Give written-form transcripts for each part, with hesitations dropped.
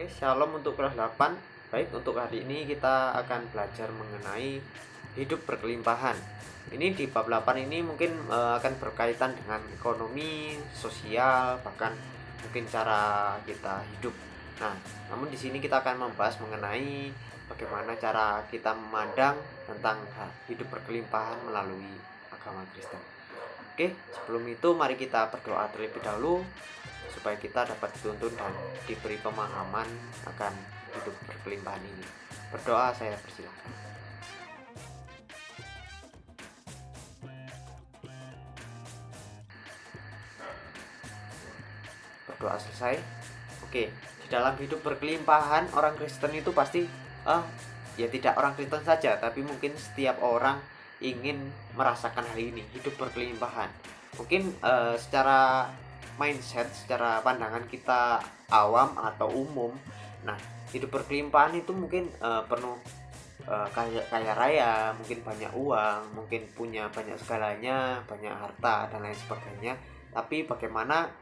Shalom untuk kelas 8. Baik, untuk hari ini kita akan belajar mengenai hidup berkelimpahan. Ini di bab 8 ini mungkin akan berkaitan dengan ekonomi, sosial, bahkan mungkin cara kita hidup. Nah, namun di sini kita akan membahas mengenai bagaimana cara kita memandang tentang hidup berkelimpahan melalui agama Kristen. Oke, sebelum itu mari kita berdoa terlebih dahulu supaya kita dapat dituntun dan diberi pemahaman akan hidup berkelimpahan ini. Berdoa, saya persilakan. Berdoa selesai. Oke, di dalam hidup berkelimpahan orang Kristen itu pasti ya tidak orang Kristen saja, tapi mungkin setiap orang ingin merasakan hal ini, hidup berkelimpahan. Mungkin secara mindset, secara pandangan kita awam atau umum, nah hidup berkelimpahan itu mungkin penuh kaya raya, mungkin banyak uang, mungkin punya banyak segalanya, banyak harta dan lain sebagainya. Tapi bagaimana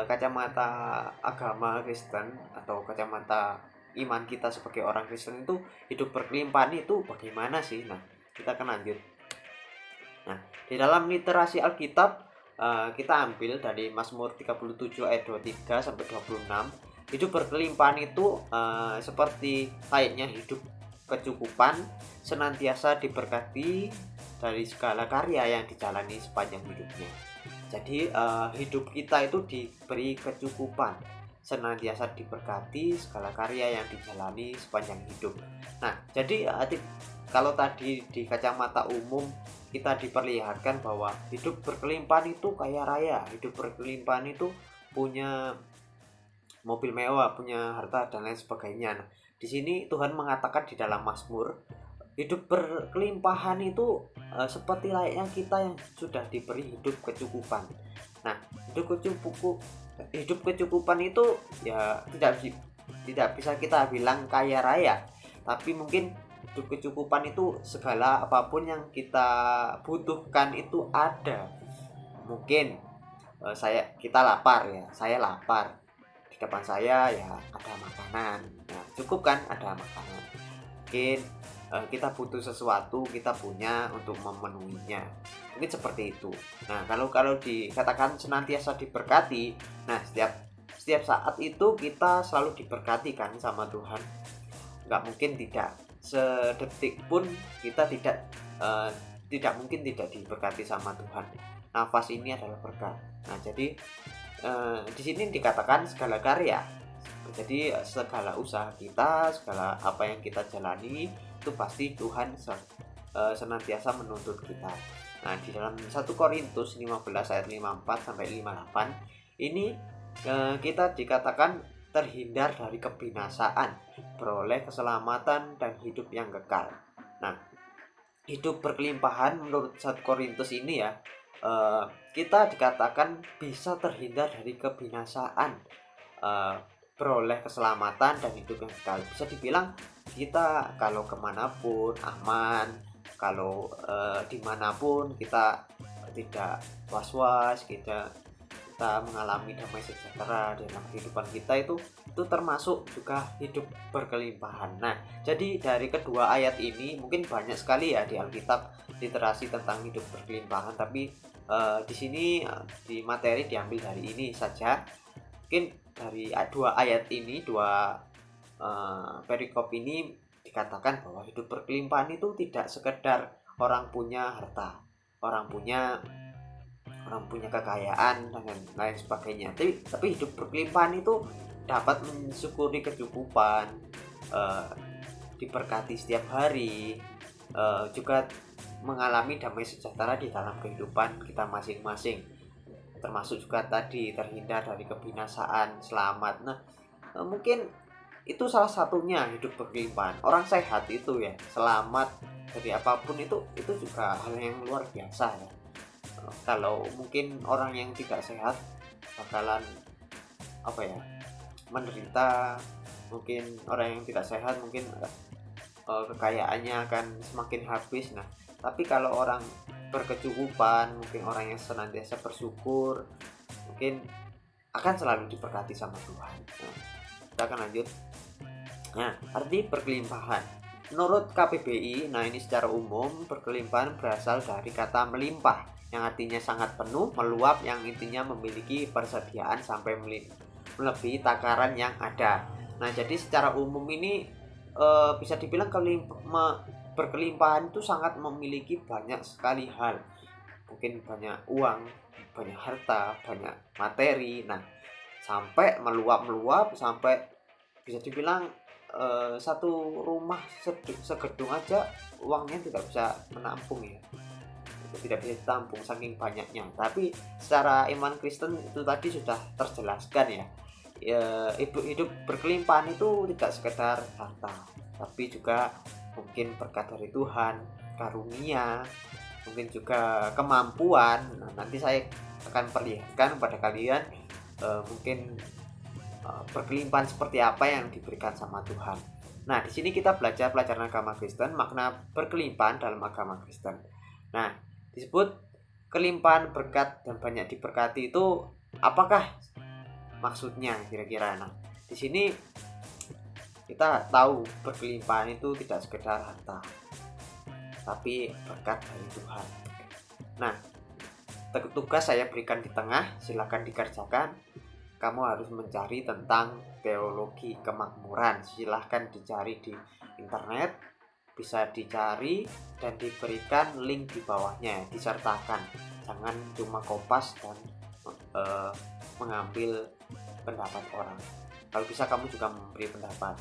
kacamata agama Kristen atau kacamata iman kita sebagai orang Kristen itu hidup berkelimpahan itu bagaimana sih? Nah, kita akan lanjut. Nah, di dalam literasi Alkitab kita ambil dari Mazmur 37 ayat 23 sampai 26. Hidup berkelimpahan itu seperti layaknya hidup kecukupan, senantiasa diberkati dari segala karya yang dijalani sepanjang hidupnya. Jadi hidup kita itu diberi kecukupan, senantiasa diberkati segala karya yang dijalani sepanjang hidup. Nah, jadi kalau tadi di kacamata umum kita diperlihatkan bahwa hidup berkelimpahan itu kaya raya, hidup berkelimpahan itu punya mobil mewah, punya harta dan lain sebagainya. Nah, di sini Tuhan mengatakan di dalam Mazmur, hidup berkelimpahan itu seperti layaknya kita yang sudah diberi hidup kecukupan. Nah, hidup kecukupan itu ya tidak bisa kita bilang kaya raya, tapi mungkin hidup kecukupan itu segala apapun yang kita butuhkan itu ada. Mungkin kita lapar ya, saya lapar, di depan saya ya ada makanan. Nah, cukup kan ada makanan. Mungkin kita butuh sesuatu, kita punya untuk memenuhinya, mungkin seperti itu. Nah, kalau dikatakan senantiasa diberkati, nah setiap saat itu kita selalu diberkati kan sama Tuhan. Nggak mungkin tidak, sedetik pun kita tidak mungkin tidak diberkati sama Tuhan. Nafas ini adalah berkat. Nah, jadi di sini dikatakan segala karya. Jadi segala usaha kita, segala apa yang kita jalani itu pasti Tuhan senantiasa menuntut kita. Nah, di dalam 1 Korintus 15 ayat 54 sampai 58 ini kita dikatakan terhindar dari kebinasaan, beroleh keselamatan dan hidup yang kekal. Nah, hidup berkelimpahan menurut 1 Korintus ini ya, kita dikatakan bisa terhindar dari kebinasaan, beroleh keselamatan dan hidup yang kekal. Bisa dibilang kita kalau kemanapun aman, kalau dimanapun kita tidak was-was, kita mengalami damai sejahtera dalam kehidupan kita, itu termasuk juga hidup berkelimpahan. Nah, jadi dari kedua ayat ini mungkin banyak sekali ya di Alkitab literasi tentang hidup berkelimpahan, tapi di sini di materi diambil dari ini saja. Mungkin dari dua ayat ini, dua perikop ini dikatakan bahwa hidup berkelimpahan itu tidak sekedar orang punya harta, orang punya kekayaan dan lain sebagainya, tapi hidup berkelimpahan itu dapat mensyukuri kecukupan, diberkati setiap hari, juga mengalami damai sejahtera di dalam kehidupan kita masing-masing, termasuk juga tadi terhindar dari kebinasaan, selamat. Nah, mungkin itu salah satunya hidup berkelimpahan. Orang sehat itu ya selamat dari apapun, itu juga hal yang luar biasa ya. Kalau mungkin orang yang tidak sehat bakalan menderita. Mungkin orang yang tidak sehat mungkin kekayaannya akan semakin habis. Nah, tapi kalau orang berkecukupan, mungkin orang yang senantiasa bersyukur, mungkin akan selalu diberkati sama Tuhan. Nah, kita akan lanjut. Nah, arti berkelimpahan. Menurut KPBI, nah ini secara umum berkelimpahan berasal dari kata melimpah yang artinya sangat penuh, meluap yang intinya memiliki persediaan sampai melebihi takaran yang ada. Nah, jadi secara umum ini bisa dibilang berkelimpahan itu sangat memiliki banyak sekali hal. Mungkin banyak uang, banyak harta, banyak materi. Nah, sampai meluap-meluap sampai bisa dibilang satu rumah segedung aja uangnya tidak bisa menampung ya, tidak bisa ditampung saking banyaknya. Tapi secara iman Kristen itu tadi sudah terjelaskan ya, hidup berkelimpahan itu tidak sekedar harta, tapi juga mungkin berkat dari Tuhan, karunia, mungkin juga kemampuan. Nah, nanti saya akan perlihatkan pada kalian mungkin berkelimpahan seperti apa yang diberikan sama Tuhan. Nah, di sini kita belajar pelajaran agama Kristen, makna berkelimpahan dalam agama Kristen. Nah, disebut kelimpahan berkat dan banyak diberkati itu apakah maksudnya kira-kira? Nah, di sini kita tahu berkelimpahan itu tidak sekedar harta, tapi berkat dari Tuhan. Nah, tugas saya berikan di tengah, silakan dikerjakan. Kamu harus mencari tentang teologi kemakmuran. Silahkan dicari di internet, bisa dicari dan diberikan link di bawahnya, disertakan. Jangan cuma kopas dan mengambil pendapat orang. Kalau bisa kamu juga memberi pendapat.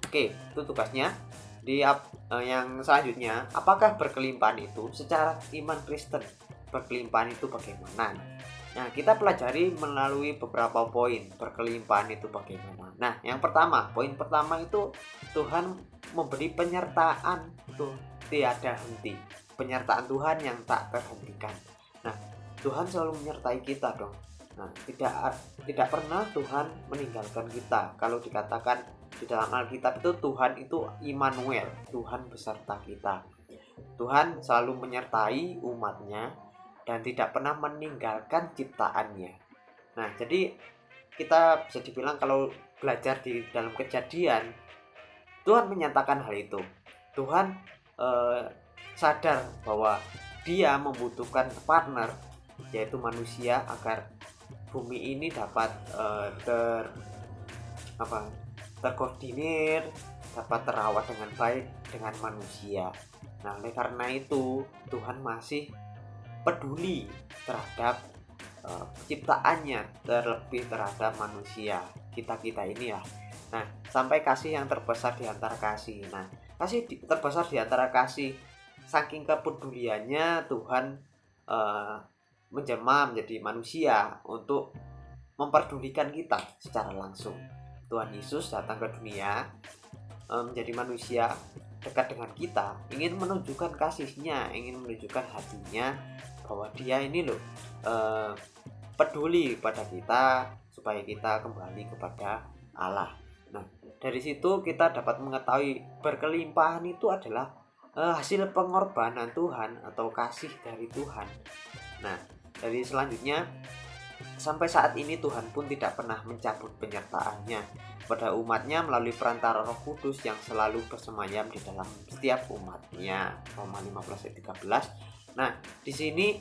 Oke, itu tugasnya. Yang selanjutnya, apakah berkelimpahan itu secara iman Kristen? Berkelimpahan itu bagaimana? Nah, kita pelajari melalui beberapa poin berkelimpahan itu bagaimana. Nah, yang pertama, poin pertama itu Tuhan memberi penyertaan tuh tiada henti. Penyertaan Tuhan yang tak terhentikan. Nah, Tuhan selalu menyertai kita dong. Nah, tidak pernah Tuhan meninggalkan kita. Kalau dikatakan di dalam Alkitab itu Tuhan itu Immanuel, Tuhan beserta kita. Tuhan selalu menyertai umatnya dan tidak pernah meninggalkan ciptaannya. Nah, jadi kita bisa dibilang kalau belajar di dalam Kejadian, Tuhan menyatakan hal itu. Tuhan sadar bahwa Dia membutuhkan partner, yaitu manusia, agar bumi ini dapat terkoordinir, dapat terawat dengan baik dengan manusia. Nah, oleh karena itu Tuhan masih peduli terhadap ciptaannya, terlebih terhadap manusia, kita ini ya. Nah, sampai kasih yang terbesar di antara kasih. Nah, terbesar di antara kasih, saking kepeduliannya Tuhan menjelma menjadi manusia untuk memperdulikan kita secara langsung. Tuhan Yesus datang ke dunia menjadi manusia, dekat dengan kita, ingin menunjukkan kasihnya, ingin menunjukkan hatinya bahwa Dia ini loh peduli pada kita supaya kita kembali kepada Allah. Nah, dari situ kita dapat mengetahui berkelimpahan itu adalah hasil pengorbanan Tuhan atau kasih dari Tuhan. Nah, dari selanjutnya, sampai saat ini Tuhan pun tidak pernah mencabut penyertaannya pada umatnya melalui perantara Roh Kudus yang selalu bersemayam di dalam setiap umatnya. Roma 15 ayat 13. Nah, di sini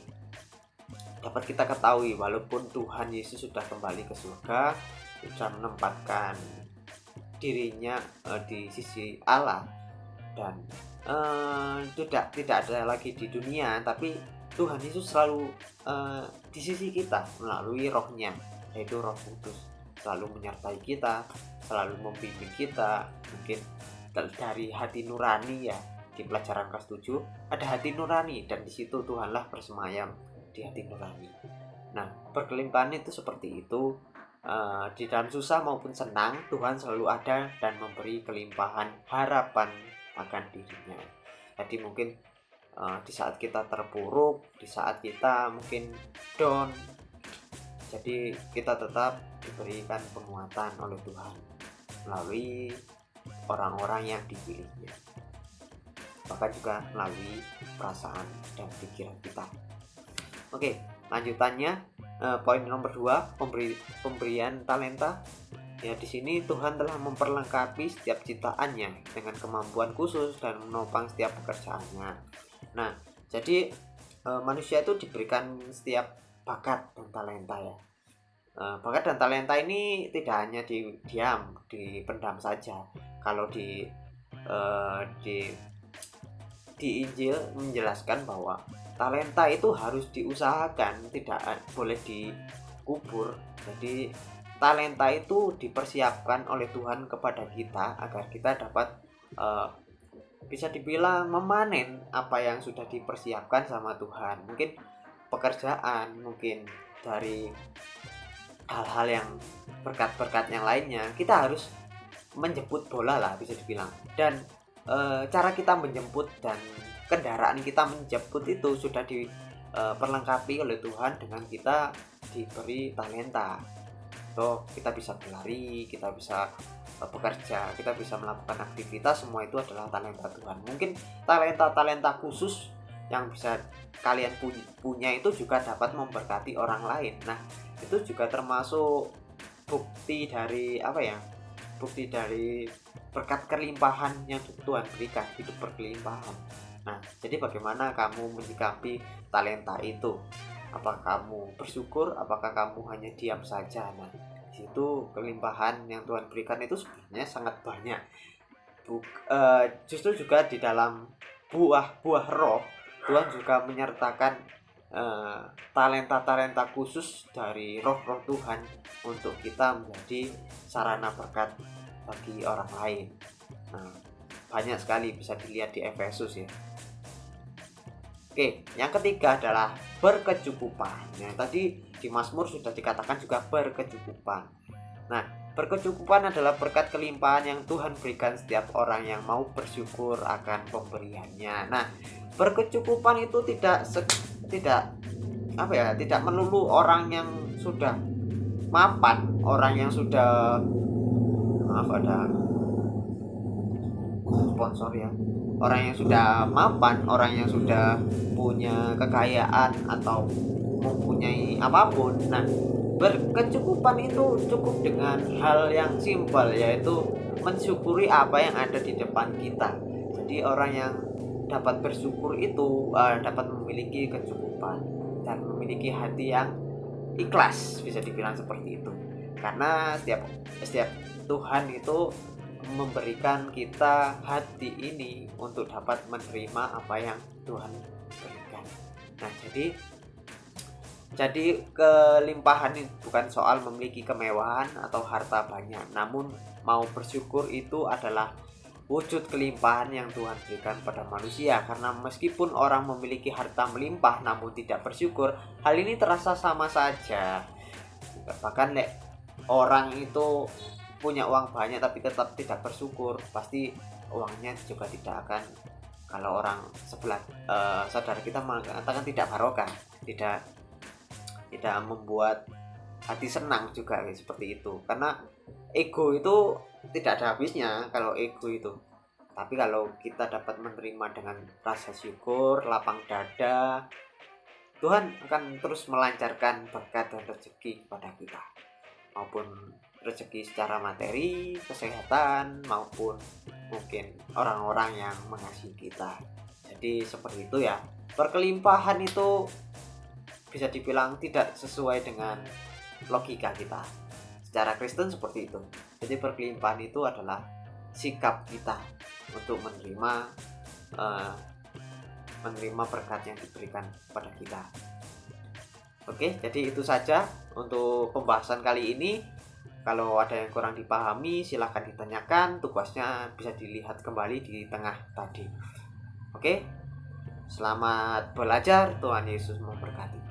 dapat kita ketahui walaupun Tuhan Yesus sudah kembali ke surga, sudah menempatkan dirinya di sisi Allah dan tidak ada lagi di dunia, tapi Tuhan Yesus selalu di sisi kita melalui Roh-Nya, yaitu Roh Kudus, selalu menyertai kita, selalu membimbing kita. Mungkin dari hati nurani ya, di pelajaran kelas 7 ada hati nurani dan di situ Tuhanlah bersemayam di hati nurani. Nah, berkelimpahan itu seperti itu. Di dalam susah maupun senang, Tuhan selalu ada dan memberi kelimpahan harapan akan dirinya. Jadi mungkin di saat kita terpuruk, di saat kita mungkin down, jadi kita tetap diberikan penguatan oleh Tuhan melalui orang-orang yang dipilihnya, bahkan juga melalui perasaan dan pikiran kita. Oke, lanjutannya poin nomor 2, pemberian talenta. Ya di sini Tuhan telah memperlengkapi setiap ciptaannya dengan kemampuan khusus dan menopang setiap pekerjaannya. Nah, jadi manusia itu diberikan setiap bakat dan talenta ya. Bakat dan talenta ini tidak hanya diam, dipendam saja. Kalau di Injil menjelaskan bahwa talenta itu harus diusahakan, tidak boleh dikubur. Jadi talenta itu dipersiapkan oleh Tuhan kepada kita agar kita dapat bisa dibilang memanen apa yang sudah dipersiapkan sama Tuhan. Mungkin pekerjaan, mungkin dari hal-hal yang berkat-berkat yang lainnya, kita harus menjemput bola lah bisa dibilang. Dan cara kita menjemput dan kendaraan kita menjemput itu sudah diperlengkapi oleh Tuhan dengan kita diberi talenta. So, kita bisa berlari, kita bisa bekerja, kita bisa melakukan aktivitas, semua itu adalah talenta Tuhan. Mungkin talenta-talenta khusus yang bisa kalian punya itu juga dapat memberkati orang lain. Nah, itu juga termasuk bukti dari apa ya? Bukti dari berkat kelimpahan yang Tuhan berikan, hidup berkelimpahan. Nah, jadi bagaimana kamu menyikapi talenta itu? Apakah kamu bersyukur? Apakah kamu hanya diam saja? Nah, di situ kelimpahan yang Tuhan berikan itu sebenarnya sangat banyak. Justru juga di dalam buah roh, Tuhan juga menyertakan talenta-talenta khusus dari roh-roh Tuhan untuk kita menjadi sarana berkat bagi orang lain. Nah, banyak sekali bisa dilihat di Efesus ya. Oke, yang ketiga adalah berkecukupan. Yang tadi di Mazmur sudah dikatakan juga berkecukupan. Nah, berkecukupan adalah berkat kelimpahan yang Tuhan berikan setiap orang yang mau bersyukur akan pemberiannya. Nah, berkecukupan itu tidak melulu orang yang sudah mapan, orang yang sudah ada sponsor ya. Orang yang sudah mapan, orang yang sudah punya kekayaan atau mempunyai apapun. Nah, berkecukupan itu cukup dengan hal yang simpel, yaitu mensyukuri apa yang ada di depan kita. Jadi orang yang dapat bersyukur itu dapat memiliki kecukupan dan memiliki hati yang ikhlas, bisa dibilang seperti itu. Karena setiap Tuhan itu memberikan kita hati ini untuk dapat menerima apa yang Tuhan berikan. Nah, jadi kelimpahan itu bukan soal memiliki kemewahan atau harta banyak, namun mau bersyukur itu adalah wujud kelimpahan yang Tuhan berikan pada manusia. Karena meskipun orang memiliki harta melimpah namun tidak bersyukur, hal ini terasa sama saja. Bahkan orang itu punya uang banyak tapi tetap tidak bersyukur, pasti uangnya juga tidak akan, kalau orang sebelah saudara kita mengatakan tidak barokah, tidak membuat hati senang juga seperti itu. Karena ego itu tidak ada habisnya kalau ego itu. Tapi kalau kita dapat menerima dengan rasa syukur, lapang dada, Tuhan akan terus melancarkan berkat dan rezeki kepada kita, maupun rezeki secara materi, kesehatan, maupun mungkin orang-orang yang mengasihi kita. Jadi seperti itu ya. Berkelimpahan itu bisa dibilang tidak sesuai dengan logika kita. Secara Kristen seperti itu. Jadi berkelimpahan itu adalah sikap kita untuk menerima berkat yang diberikan pada kita. Oke, jadi itu saja untuk pembahasan kali ini. Kalau ada yang kurang dipahami, silahkan ditanyakan. Tugasnya bisa dilihat kembali di tengah tadi. Oke, selamat belajar. Tuhan Yesus memberkati.